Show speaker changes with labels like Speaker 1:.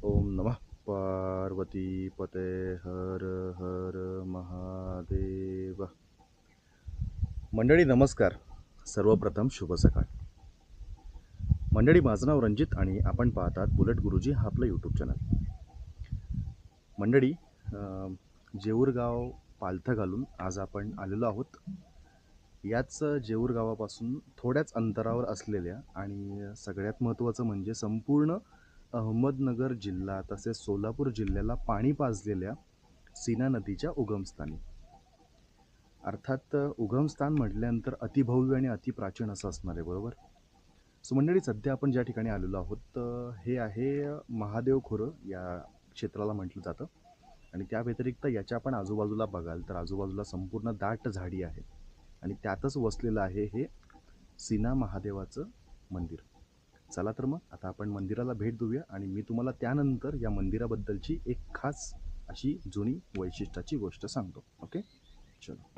Speaker 1: ओम नमः पार्वती पते हर हर महादेव. मंडळी नमस्कार. सर्वप्रथम शुभ सकाळ. मंडळी माझं नाव रणजित आणि आपण पाहतात बुलेट गुरुजी हा आपलं यूट्यूब चॅनल. मंडळी जेऊर गाव पालथं घालून आज आपण आलेलो आहोत. याच जेऊर गावापासून थोड्याच अंतरावर असलेल्या आणि सगळ्यात महत्त्वाचं म्हणजे संपूर्ण अहमदनगर जिल्हा तसेच सोलापूर जिल्ह्याला पाणी पाजलेल्या सीना नदीच्या उगमस्थानी. अर्थात उगमस्थान म्हटल्यानंतर अतिभव्य आणि अतिप्राचीन असं असणार आहे, बरोबर. सो मंडळी सध्या आपण ज्या ठिकाणी आलेलो आहोत हे आहे महादेव खोरं या क्षेत्राला म्हटलं जातं. आणि त्या व्यतिरिक्त याच्या आपण आजूबाजूला बघाल तर आजूबाजूला संपूर्ण दाट झाडी आहे आणि त्यातच वसलेलं आहे हे सीना महादेवाचं मंदिर. चला तर मग आता आपण मंदिराला भेट देऊया आणि मी तुम्हाला त्यानंतर या मंदिराबद्दलची एक खास अशी जुनी वैशिष्ट्याची गोष्ट सांगतो. ओके, चलो.